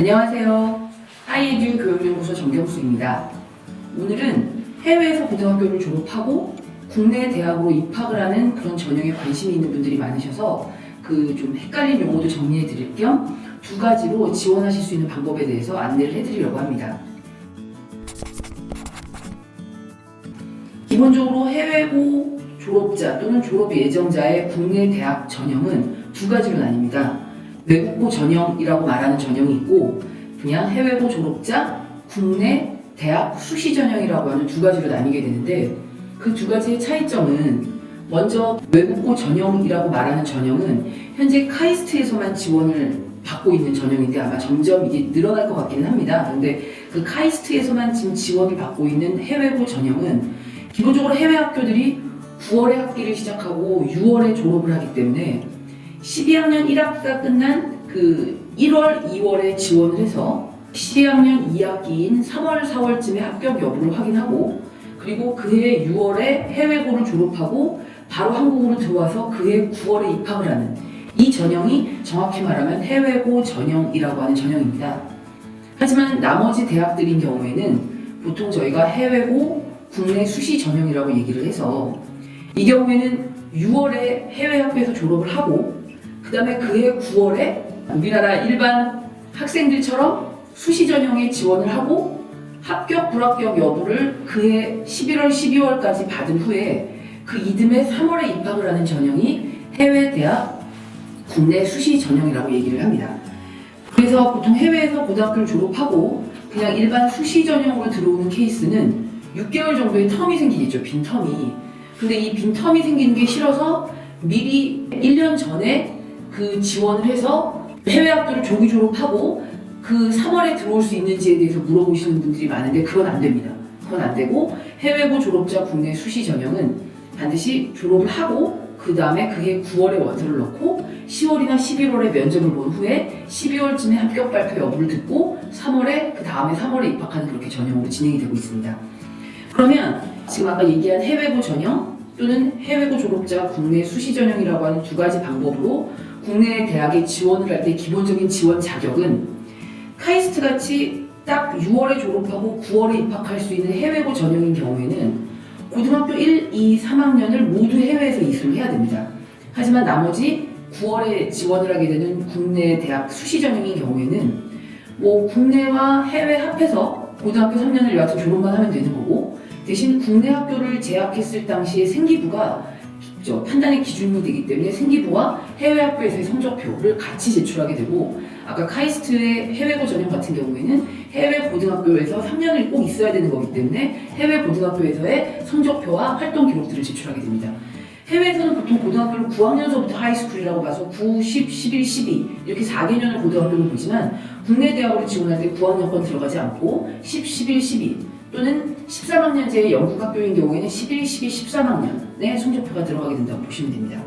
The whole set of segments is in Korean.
안녕하세요. 하이에듀 교육연구소 정경수입니다. 오늘은 해외에서 고등학교를 졸업하고 국내 대학으로 입학을 하는 그런 전형에 관심이 있는 분들이 많으셔서 그 좀 헷갈린 용어도 정리해 드릴 겸 두 가지로 지원하실 수 있는 방법에 대해서 안내를 해드리려고 합니다. 기본적으로 해외고 졸업자 또는 졸업 예정자의 국내 대학 전형은 두 가지로 나뉩니다. 외국고 전형이라고 말하는 전형이 있고 그냥 해외고 졸업자 국내 대학 수시 전형이라고 하는 두 가지로 나뉘게 되는데 그 두 가지의 차이점은 먼저 외국고 전형이라고 말하는 전형은 현재 카이스트에서만 지원을 받고 있는 전형인데 아마 점점 이게 늘어날 것 같기는 합니다. 그런데 그 카이스트에서만 지금 지원을 받고 있는 해외고 전형은 기본적으로 해외 학교들이 9월에 학기를 시작하고 6월에 졸업을 하기 때문에 12학년 1학기가 끝난 그 1월, 2월에 지원을 해서 12학년 2학기인 3월, 4월쯤에 합격 여부를 확인하고 그리고 그해 6월에 해외고를 졸업하고 바로 한국으로 들어와서 그해 9월에 입학을 하는 이 전형이 정확히 말하면 해외고 전형이라고 하는 전형입니다. 하지만 나머지 대학들인 경우에는 보통 저희가 해외고 국내 수시 전형이라고 얘기를 해서 이 경우에는 6월에 해외 학교에서 졸업을 하고 그 다음에 그해 9월에 우리나라 일반 학생들처럼 수시 전형에 지원을 하고 합격, 불합격 여부를 그해 11월, 12월까지 받은 후에 그 이듬해 3월에 입학을 하는 전형이 해외 대학 국내 수시 전형이라고 얘기를 합니다. 그래서 보통 해외에서 고등학교를 졸업하고 그냥 일반 수시 전형으로 들어오는 케이스는 6개월 정도의 텀이 생기겠죠, 빈 텀이. 근데 이 빈 텀이 생기는 게 싫어서 미리 1년 전에 그 지원을 해서 해외 학교를 조기 졸업하고 그 3월에 들어올 수 있는지에 대해서 물어보시는 분들이 많은데 그건 안 됩니다. 그건 안 되고 해외고 졸업자 국내 수시 전형은 반드시 졸업을 하고 그 다음에 그게 9월에 원서를 넣고 10월이나 11월에 면접을 본 후에 12월쯤에 합격 발표 여부를 듣고 3월에 그 다음에 3월에 입학하는 그렇게 전형으로 진행이 되고 있습니다. 그러면 지금 아까 얘기한 해외고 전형 또는 해외고 졸업자 국내 수시 전형이라고 하는 두 가지 방법으로 국내 대학에 지원을 할 때 기본적인 지원 자격은 카이스트 같이 딱 6월에 졸업하고 9월에 입학할 수 있는 해외고 전형인 경우에는 고등학교 1, 2, 3학년을 모두 해외에서 이수를 해야 됩니다. 하지만 나머지 9월에 지원을 하게 되는 국내 대학 수시 전형인 경우에는 뭐 국내와 해외 합해서 고등학교 3년을 여하튼 졸업만 하면 되는 거고 대신 국내 학교를 재학했을 당시에 생기부가 판단의 기준이 되기 때문에 생기부와 해외 학교에서의 성적표를 같이 제출하게 되고 아까 카이스트의 해외고 전형 같은 경우에는 해외 고등학교에서 3년을 꼭 있어야 되는 거기 때문에 해외 고등학교에서의 성적표와 활동 기록들을 제출하게 됩니다. 해외에서는 보통 고등학교를 9학년서부터 하이스쿨이라고 봐서 9, 10, 11, 12 이렇게 4개년을 고등학교로 보지만 국내 대학으로 지원할 때 9학년권 들어가지 않고 10, 11, 12 또는 13학년제의 영국 학교인 경우에는 11, 12, 13학년의 성적표가 들어가게 된다고 보시면 됩니다.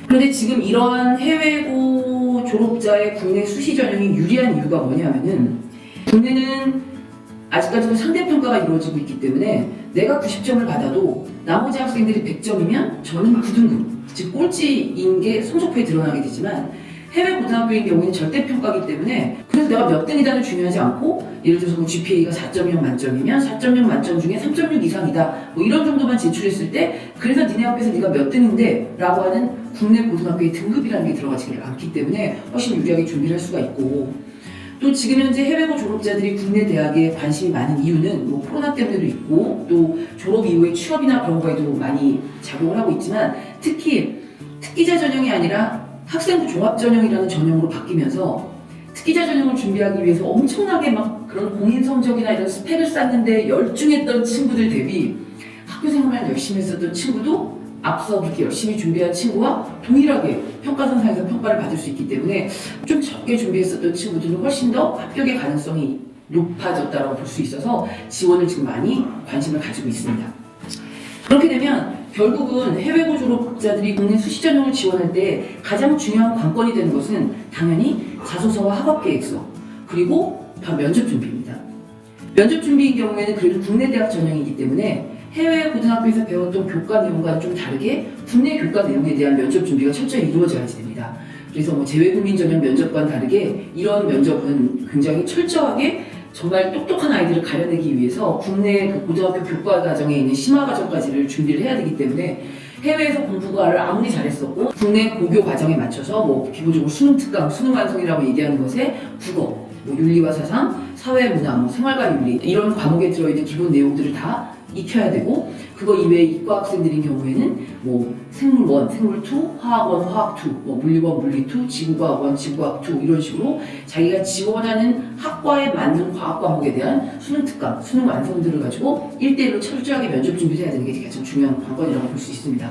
그런데 지금 이러한 해외고 졸업자의 국내 수시 전형이 유리한 이유가 뭐냐면은 국내는 아직까지도 상대평가가 이루어지고 있기 때문에 내가 90점을 받아도 나머지 학생들이 100점이면 저는 9등급, 즉 꼴찌인 게 성적표에 드러나게 되지만 해외 고등학교인 경우에는 절대평가이기 때문에 그래서 내가 몇 등이다는 중요하지 않고 예를 들어서 뭐 GPA가 4.0 만점이면 4.0 만점 중에 3.6 이상이다 뭐 이런 정도만 제출했을 때 그래서 니네 학교에서 네가 몇 등인데 라고 하는 국내 고등학교의 등급이라는 게 들어가지 않기 때문에 훨씬 유리하게 준비를 할 수가 있고 또 지금 현재 해외고 졸업자들이 국내 대학에 관심이 많은 이유는 뭐 코로나 때문에도 있고 또 졸업 이후에 취업이나 그런 거에도 많이 작용을 하고 있지만 특히 특기자 전형이 아니라 학생부 종합전형이라는 전형으로 바뀌면서 특기자 전형을 준비하기 위해서 엄청나게 막 그런 공인 성적이나 이런 스펙을 쌓는데 열중했던 친구들 대비 학교 생활만 열심히 했었던 친구도 앞서 그렇게 열심히 준비한 친구와 동일하게 평가선상에서 평가를 받을 수 있기 때문에 좀 적게 준비했었던 친구들은 훨씬 더 합격의 가능성이 높아졌다고 볼 수 있어서 지원을 지금 많이 관심을 가지고 있습니다. 그렇게 되면 결국은 해외고 졸업자들이 국내 수시 전형을 지원할 때 가장 중요한 관건이 되는 것은 당연히 자소서와 학업 계획서 그리고 바로 면접 준비입니다. 면접 준비인 경우에는 그래도 국내 대학 전형이기 때문에 해외 고등학교에서 배웠던 교과 내용과는 좀 다르게 국내 교과 내용에 대한 면접 준비가 철저히 이루어져야지 됩니다. 그래서 뭐 재외국민 전형 면접과는 다르게 이런 면접은 굉장히 철저하게 정말 똑똑한 아이들을 가려내기 위해서 국내 그 고등학교 교과 과정에 있는 심화 과정까지를 준비를 해야 되기 때문에 해외에서 공부를 아무리 잘했었고 국내 고교 과정에 맞춰서 뭐 기본적으로 수능 특강, 수능 완성이라고 얘기하는 것에 국어, 뭐 윤리와 사상, 사회 문화, 뭐 생활과 윤리 이런 과목에 들어있는 기본 내용들을 다 익혀야 되고 그거 이외에 이과 학생들인 경우에는 뭐 생물 1, 생물 2, 화학 1, 화학 2, 뭐 물리 1, 물리 2, 지구과학 1, 지구과학 2 이런 식으로 자기가 지원하는 학과에 맞는 과학 과목에 대한 수능 특강, 수능 완성들을 가지고 1대1로 철저하게 면접 준비를 해야 되는 게 가장 중요한 관건이라고 볼 수 있습니다.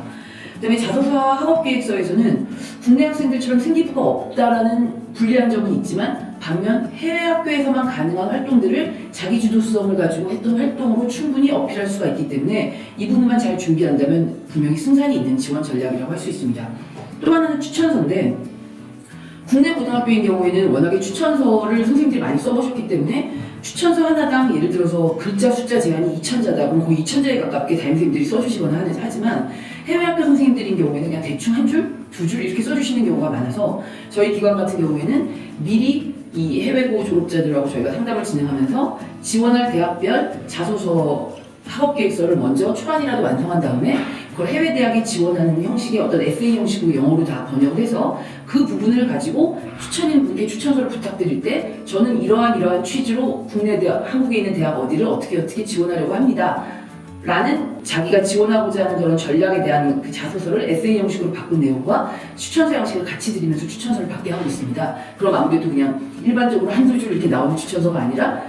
그다음에 자소서와 학업계획서에서는 국내 학생들처럼 생기부가 없다라는 불리한 점은 있지만 반면 해외 학교에서만 가능한 활동들을 자기 주도성을 가지고 했던 활동으로 충분히 어필할 수가 있기 때문에 이 부분만 잘 준비한다면 분명히 승산이 있는 지원 전략이라고 할 수 있습니다. 또 하나는 추천서인데 국내 고등학교인 경우에는 워낙에 추천서를 선생님들이 많이 써보셨기 때문에 추천서 하나당 예를 들어서 글자 숫자 제한이 2,000자다 그럼 거의 2,000자에 가깝게 담임선생님들이 써주시거나 하지만 해외 학교 선생님들인 경우에는 그냥 대충 한 줄, 두 줄 이렇게 써주시는 경우가 많아서 저희 기관 같은 경우에는 미리 이 해외고 졸업자들하고 저희가 상담을 진행하면서 지원할 대학별 자소서 학업계획서를 먼저 초안이라도 완성한 다음에 그걸 해외 대학에 지원하는 형식의 어떤 에세이 형식으로 영어로 다 번역을 해서 그 부분을 가지고 추천인 분께 추천서를 부탁드릴 때 저는 이러한 취지로 국내 대학, 한국에 있는 대학 어디를 어떻게 지원하려고 합니다. 라는 자기가 지원하고자 하는 그런 전략에 대한 그 자소서를 에세이 형식으로 바꾼 내용과 추천서 형식을 같이 드리면서 추천서를 받게 하고 있습니다. 그럼 아무래도 그냥 일반적으로 한두 줄 이렇게 나오는 추천서가 아니라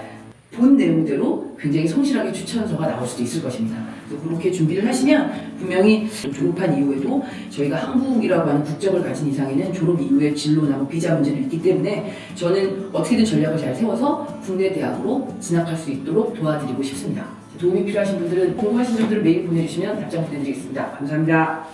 본 내용대로 굉장히 성실하게 추천서가 나올 수도 있을 것입니다. 그래서 그렇게 준비를 하시면 분명히 졸업한 이후에도 저희가 한국이라고 하는 국적을 가진 이상에는 졸업 이후에 진로나 뭐 비자 문제도 있기 때문에 저는 어떻게든 전략을 잘 세워서 국내 대학으로 진학할 수 있도록 도와드리고 싶습니다. 도움이 필요하신 분들은 공부하신 분들은 메일 보내주시면 답장 보내드리겠습니다. 감사합니다.